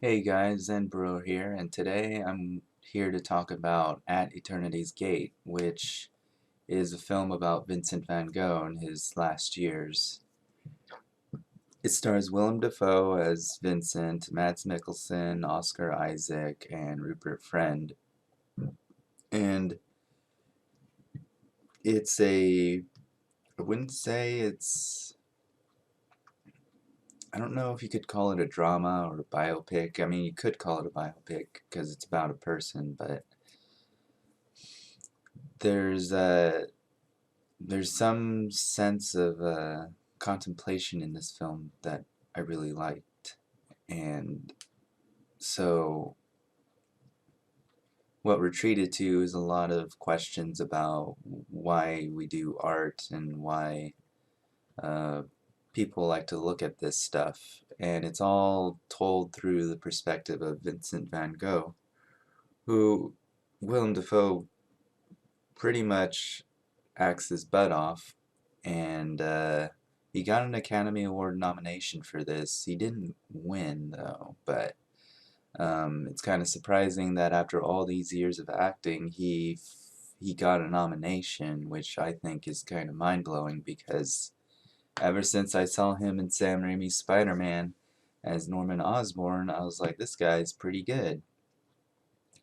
Hey guys, Zen Burro here, and today I'm here to talk about At Eternity's Gate, which is a film about Vincent Van Gogh in his last years. It stars Willem Dafoe as Vincent, Mads Mikkelsen, Oscar Isaac, and Rupert Friend. And it's I wouldn't say I don't know if you could call it a drama or a biopic. I mean, you could call it a biopic because it's about a person, but there's a there's some sense of contemplation in this film that I really liked. And so what we're treated to is a lot of questions about why we do art and why uh, people like to look at this stuff. And it's all told through the perspective of Vincent Van Gogh, who Willem Dafoe pretty much acts his butt off, and he got an Academy Award nomination for this. He didn't win, though, but it's kind of surprising that after all these years of acting, he got a nomination, which I think is kind of mind-blowing because ever since I saw him in Sam Raimi's Spider-Man as Norman Osborn, I was like, this guy's pretty good.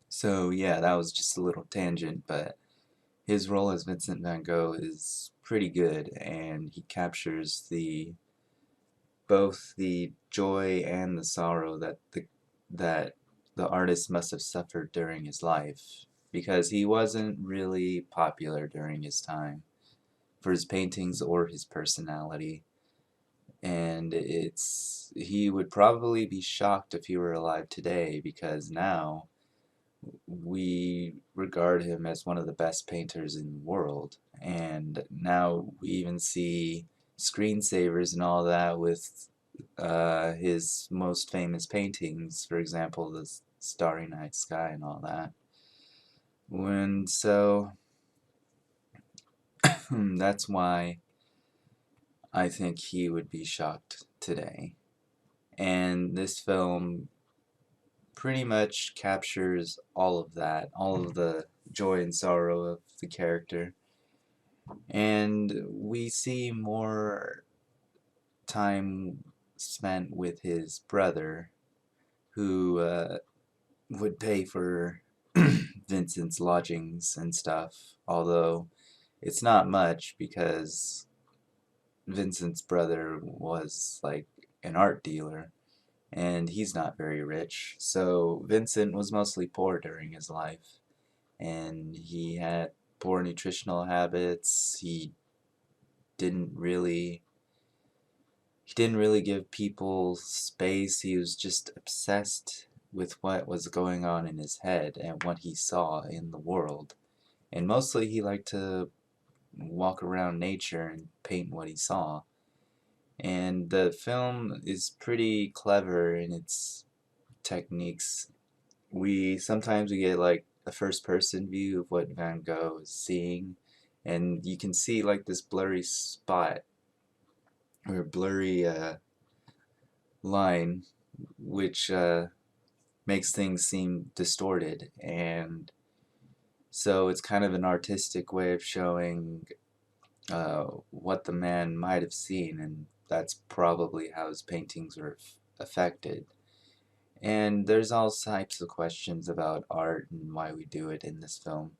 So yeah, that was just a little tangent, but his role as Vincent Van Gogh is pretty good, and he captures both the joy and the sorrow that the artist must have suffered during his life, because he wasn't really popular during his time for his paintings or his personality. And he would probably be shocked if he were alive today, because now we regard him as one of the best painters in the world. And now we even see screensavers and all that with his most famous paintings, for example, the Starry Night Sky and all that. And so that's why I think he would be shocked today. And this film pretty much captures all of that, all of the joy and sorrow of the character. And we see more time spent with his brother, who would pay for Vincent's lodgings and stuff, although it's not much because Vincent's brother was like an art dealer and he's not very rich. So Vincent was mostly poor during his life, and he had poor nutritional habits. Didn't really he didn't really give people space. He was just obsessed with what was going on in his head and what he saw in the world. And mostly he liked to walk around nature and paint what he saw. And the film is pretty clever in its techniques. Sometimes we get like a first person view of what Van Gogh is seeing, and you can see like this blurry spot or blurry line, which makes things seem distorted. And so it's kind of an artistic way of showing what the man might have seen, and that's probably how his paintings were affected. And there's all types of questions about art and why we do it in this film.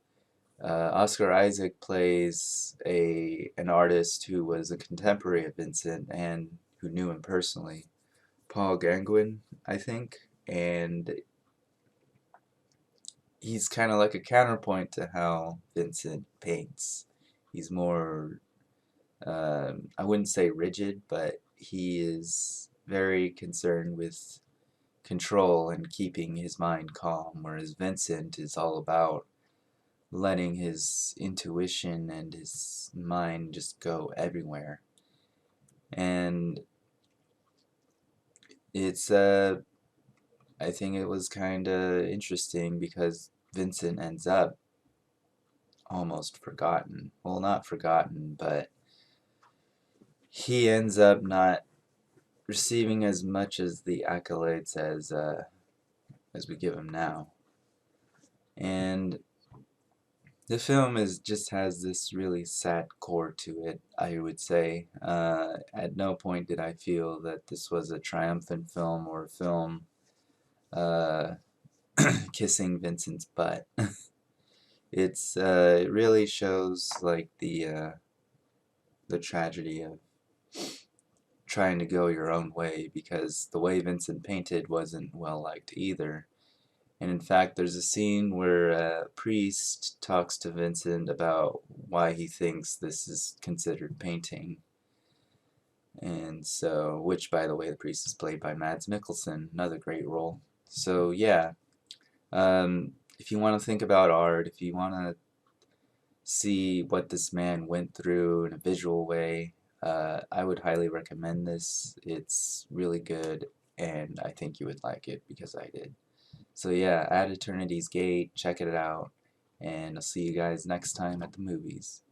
Oscar Isaac plays an artist who was a contemporary of Vincent and who knew him personally, Paul Gauguin, I think, and he's kind of like a counterpoint to how Vincent paints. He's more, I wouldn't say rigid, but he is very concerned with control and keeping his mind calm, whereas Vincent is all about letting his intuition and his mind just go everywhere. And it's I think it was kind of interesting because Vincent ends up almost forgotten. Well, not forgotten, but he ends up not receiving as much as the accolades as as we give them now. And the film just has this really sad core to it, I would say. At no point did I feel that this was a triumphant film or a film uh, kissing Vincent's butt. It really shows like the tragedy of trying to go your own way, because the way Vincent painted wasn't well liked either. And in fact, there's a scene where a priest talks to Vincent about why he thinks this is considered painting. And so, which by the way, the priest is played by Mads Mikkelsen, another great role. So yeah, if you want to think about art, if you want to see what this man went through in a visual way, I would highly recommend this. It's really good, and I think you would like it because I did. So yeah, At Eternity's Gate, check it out, and I'll see you guys next time at the movies.